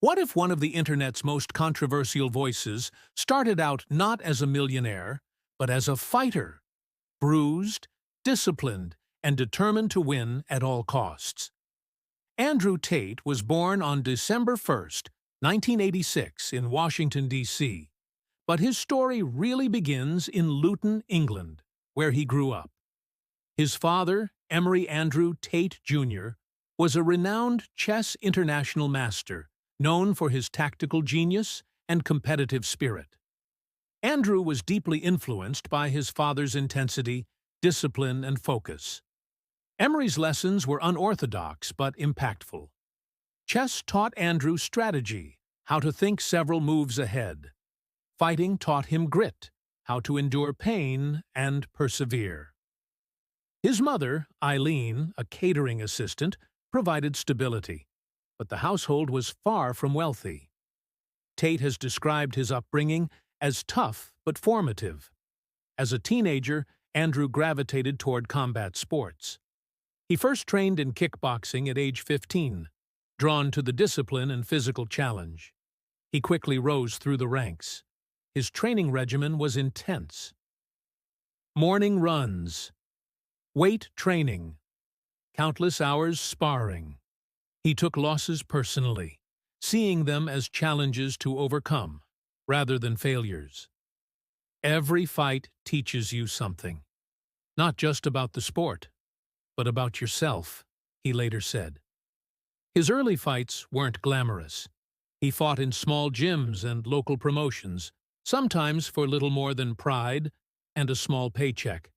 What if one of the internet's most controversial voices started out not as a millionaire, but as a fighter, bruised, disciplined, and determined to win at all costs? Andrew Tate was born on December 1st, 1986, in Washington, D.C., but his story really begins in Luton, England, where he grew up. His father, Emery Andrew Tate Jr., was a renowned chess international master, known for his tactical genius and competitive spirit. Andrew was deeply influenced by his father's intensity, discipline, and focus. Emery's lessons were unorthodox but impactful. Chess taught Andrew strategy, how to think several moves ahead. Fighting taught him grit, how to endure pain and persevere. His mother, Eileen, a catering assistant, provided stability, but the household was far from wealthy. Tate has described his upbringing as tough but formative. As a teenager, Andrew gravitated toward combat sports. He first trained in kickboxing at age 15, drawn to the discipline and physical challenge. He quickly rose through the ranks. His training regimen was intense. Morning runs, weight training, countless hours sparring. He took losses personally, seeing them as challenges to overcome, rather than failures. Every fight teaches you something, not just about the sport, but about yourself, he later said. His early fights weren't glamorous. He fought in small gyms and local promotions, sometimes for little more than pride and a small paycheck.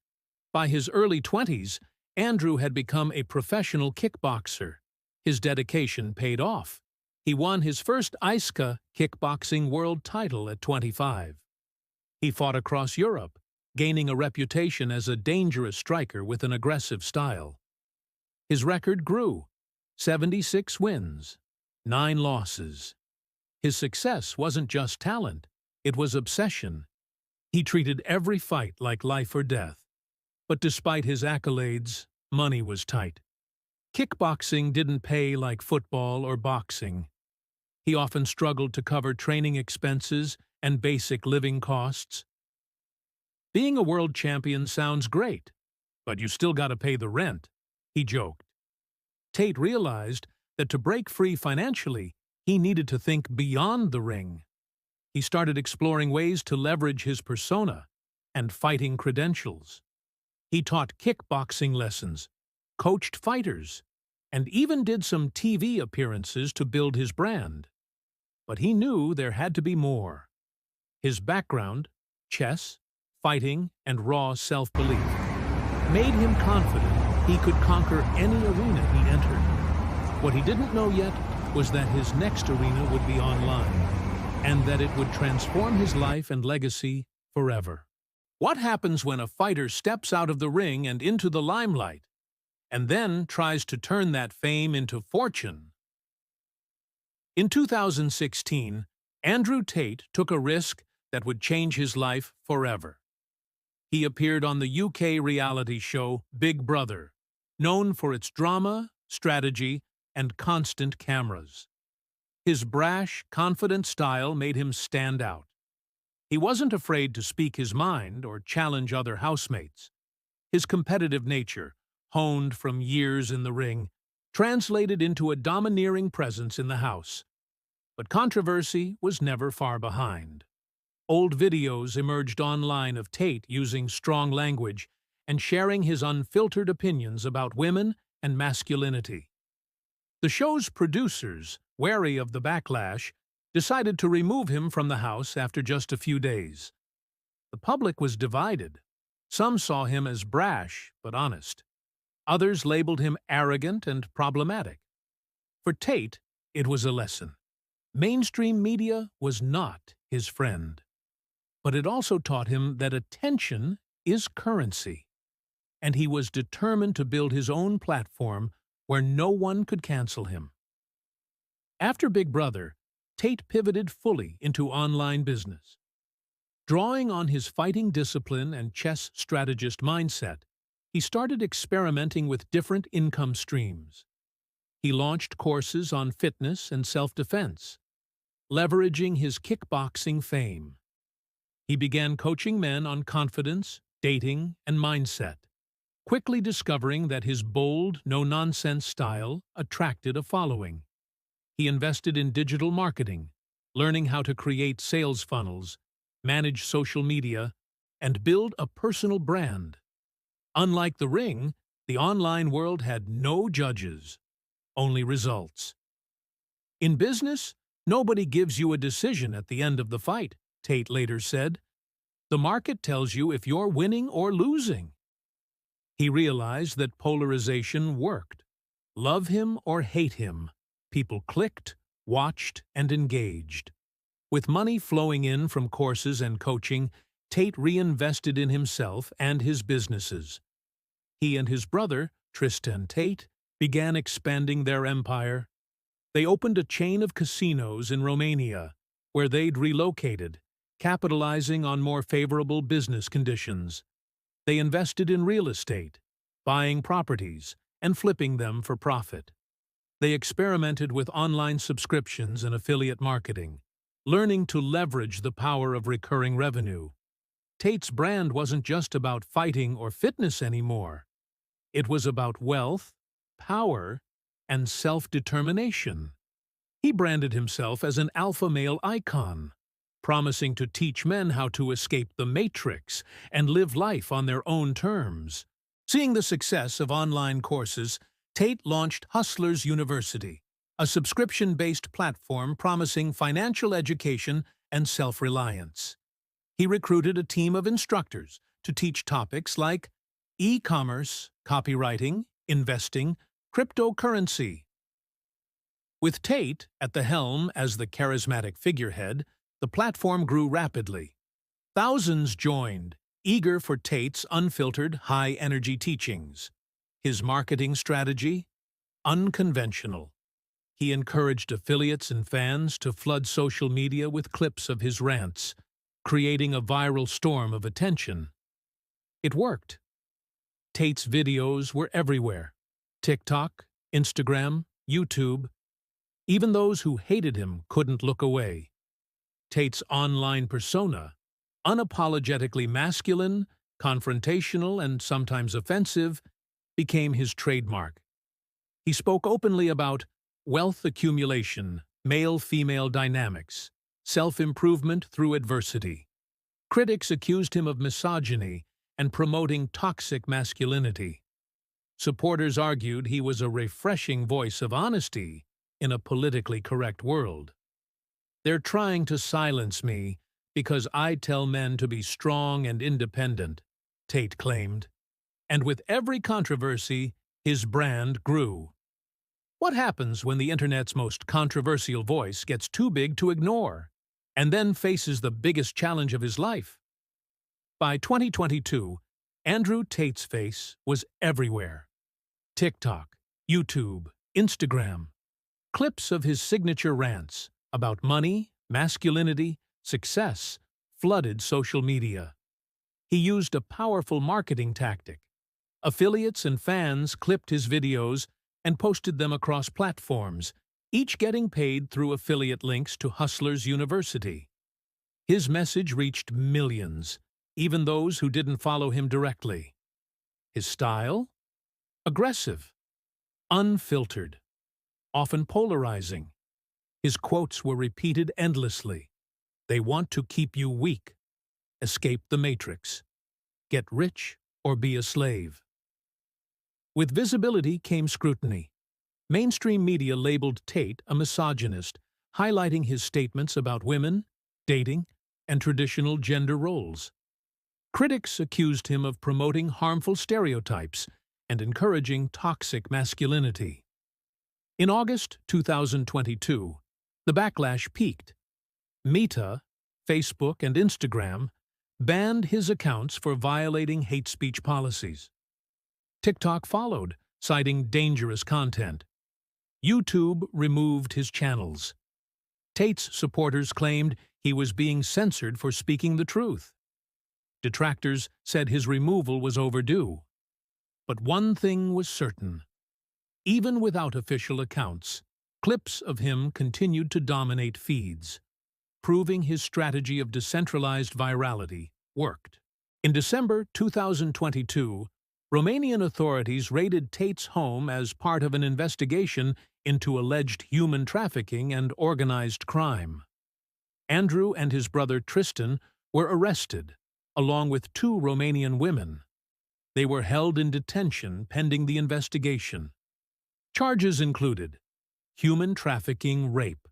By his early 20s, Andrew had become a professional kickboxer. His dedication paid off. He won his first ISCA kickboxing world title at 25. He fought across Europe, gaining a reputation as a dangerous striker with an aggressive style. His record grew: 76 wins, 9 losses. His success wasn't just talent, it was obsession. He treated every fight like life or death. But despite his accolades, money was tight. Kickboxing didn't pay like football or boxing. He often struggled to cover training expenses and basic living costs. Being a world champion sounds great, but you still gotta pay the rent, he joked. Tate realized that to break free financially, he needed to think beyond the ring. He started exploring ways to leverage his persona and fighting credentials. He taught kickboxing lessons, coached fighters, and even did some TV appearances to build his brand. But he knew there had to be more. His background, chess, fighting, and raw self-belief, made him confident he could conquer any arena he entered. What he didn't know yet was that his next arena would be online, and that it would transform his life and legacy forever. What happens when a fighter steps out of the ring and into the limelight, and then tries to turn that fame into fortune? In 2016, Andrew Tate took a risk that would change his life forever. He appeared on the UK reality show Big Brother, known for its drama, strategy, and constant cameras. His brash, confident style made him stand out. He wasn't afraid to speak his mind or challenge other housemates. His competitive nature, honed from years in the ring, translated into a domineering presence in the house. But controversy was never far behind. Old videos emerged online of Tate using strong language and sharing his unfiltered opinions about women and masculinity. The show's producers, wary of the backlash, decided to remove him from the house after just a few days. The public was divided. Some saw him as brash but honest. Others labeled him arrogant and problematic. For Tate, it was a lesson. Mainstream media was not his friend. But it also taught him that attention is currency, and he was determined to build his own platform where no one could cancel him. After Big Brother, Tate pivoted fully into online business. Drawing on his fighting discipline and chess strategist mindset, he started experimenting with different income streams. He launched courses on fitness and self-defense, leveraging his kickboxing fame. He began coaching men on confidence, dating, and mindset, quickly discovering that his bold, no-nonsense style attracted a following. He invested in digital marketing, learning how to create sales funnels, manage social media, and build a personal brand. Unlike the ring, the online world had no judges, only results. In business, nobody gives you a decision at the end of the fight, Tate later said. The market tells you if you're winning or losing. He realized that polarization worked. Love him or hate him, people clicked, watched, and engaged. With money flowing in from courses and coaching, Tate reinvested in himself and his businesses. He and his brother, Tristan Tate, began expanding their empire. They opened a chain of casinos in Romania, where they'd relocated, capitalizing on more favorable business conditions. They invested in real estate, buying properties, and flipping them for profit. They experimented with online subscriptions and affiliate marketing, learning to leverage the power of recurring revenue. Tate's brand wasn't just about fighting or fitness anymore. It was about wealth, power, and self-determination. He branded himself as an alpha male icon, promising to teach men how to escape the matrix and live life on their own terms. Seeing the success of online courses, Tate launched Hustlers University, a subscription-based platform promising financial education and self-reliance. He recruited a team of instructors to teach topics like e-commerce, copywriting, investing, cryptocurrency. With Tate at the helm as the charismatic figurehead, the platform grew rapidly. Thousands joined, eager for Tate's unfiltered, high-energy teachings. His marketing strategy? Unconventional. He encouraged affiliates and fans to flood social media with clips of his rants, creating a viral storm of attention. It worked. Tate's videos were everywhere. TikTok, Instagram, YouTube. Even those who hated him couldn't look away. Tate's online persona, unapologetically masculine, confrontational, and sometimes offensive, became his trademark. He spoke openly about wealth accumulation, male-female dynamics, self-improvement through adversity. Critics accused him of misogyny and promoting toxic masculinity. Supporters argued he was a refreshing voice of honesty in a politically correct world. "They're trying to silence me because I tell men to be strong and independent," Tate claimed. And with every controversy, his brand grew. What happens when the internet's most controversial voice gets too big to ignore, and then faces the biggest challenge of his life? By 2022, Andrew Tate's face was everywhere. TikTok, YouTube, Instagram. Clips of his signature rants about money, masculinity, success flooded social media. He used a powerful marketing tactic. Affiliates and fans clipped his videos and posted them across platforms, each getting paid through affiliate links to Hustlers University. His message reached millions, even those who didn't follow him directly. His style? Aggressive, unfiltered, often polarizing. His quotes were repeated endlessly. They want to keep you weak. Escape the matrix. Get rich or be a slave. With visibility came scrutiny. Mainstream media labeled Tate a misogynist, highlighting his statements about women, dating, and traditional gender roles. Critics accused him of promoting harmful stereotypes and encouraging toxic masculinity. In August 2022, the backlash peaked. Meta, Facebook, and Instagram banned his accounts for violating hate speech policies. TikTok followed, citing dangerous content. YouTube removed his channels. Tate's supporters claimed he was being censored for speaking the truth. Detractors said his removal was overdue. But one thing was certain. Even without official accounts, Clips of him continued to dominate feeds, proving his strategy of decentralized virality worked. In December 2022, Romanian authorities raided Tate's home as part of an investigation into alleged human trafficking and organized crime. Andrew and his brother Tristan were arrested, along with 2 Romanian women. They were held in detention pending the investigation. Charges included human trafficking, rape.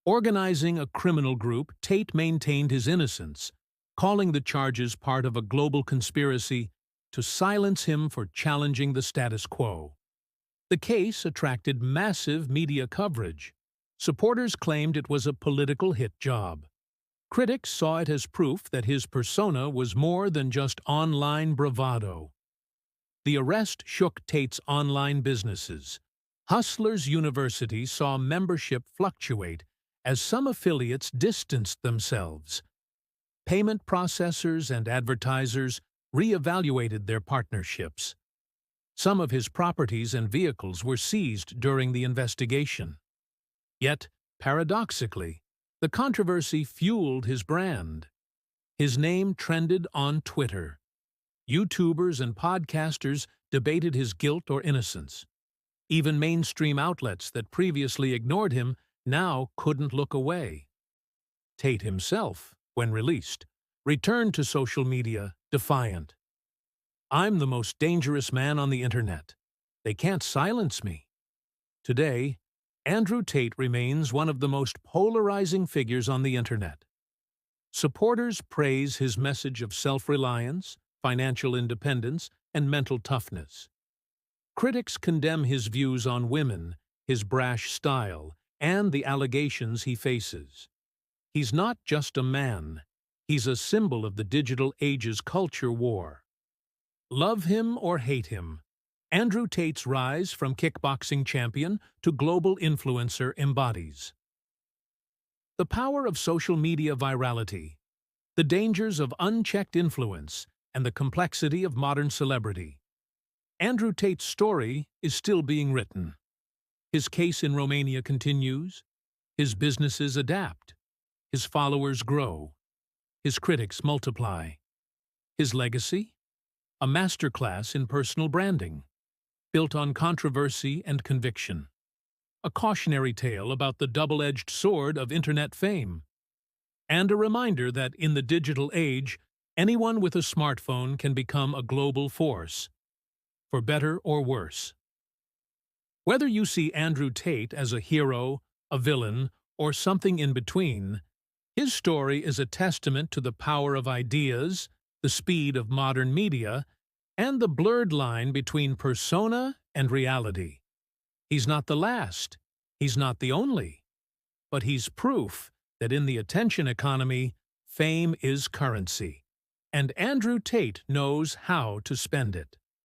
Organizing a criminal group, Tate maintained his innocence, calling the charges part of a global conspiracy to silence him for challenging the status quo. The case attracted massive media coverage. Supporters claimed it was a political hit job. Critics saw it as proof that his persona was more than just online bravado. The arrest shook Tate's online businesses. Hustlers University saw membership fluctuate as some affiliates distanced themselves. Payment processors and advertisers re-evaluated their partnerships. Some of his properties and vehicles were seized during the investigation. Yet, paradoxically, the controversy fueled his brand. His name trended on Twitter. YouTubers and podcasters debated his guilt or innocence. Even mainstream outlets that previously ignored him now couldn't look away. Tate himself, when released, returned to social media defiant. "I'm the most dangerous man on the internet. They can't silence me." Today, Andrew Tate remains one of the most polarizing figures on the internet. Supporters praise his message of self-reliance, financial independence, and mental toughness. Critics condemn his views on women, his brash style, and the allegations he faces. He's not just a man. He's a symbol of the digital age's culture war. Love him or hate him, Andrew Tate's rise from kickboxing champion to global influencer embodies the power of social media virality, the dangers of unchecked influence, and the complexity of modern celebrity. Andrew Tate's story is still being written. His case in Romania continues, his businesses adapt, his followers grow, his critics multiply. His legacy? A masterclass in personal branding, built on controversy and conviction. A cautionary tale about the double-edged sword of internet fame. And a reminder that in the digital age, anyone with a smartphone can become a global force, for better or worse. Whether you see Andrew Tate as a hero, a villain, or something in between, his story is a testament to the power of ideas, the speed of modern media, and the blurred line between persona and reality. He's not the last, he's not the only, but he's proof that in the attention economy, fame is currency, and Andrew Tate knows how to spend it.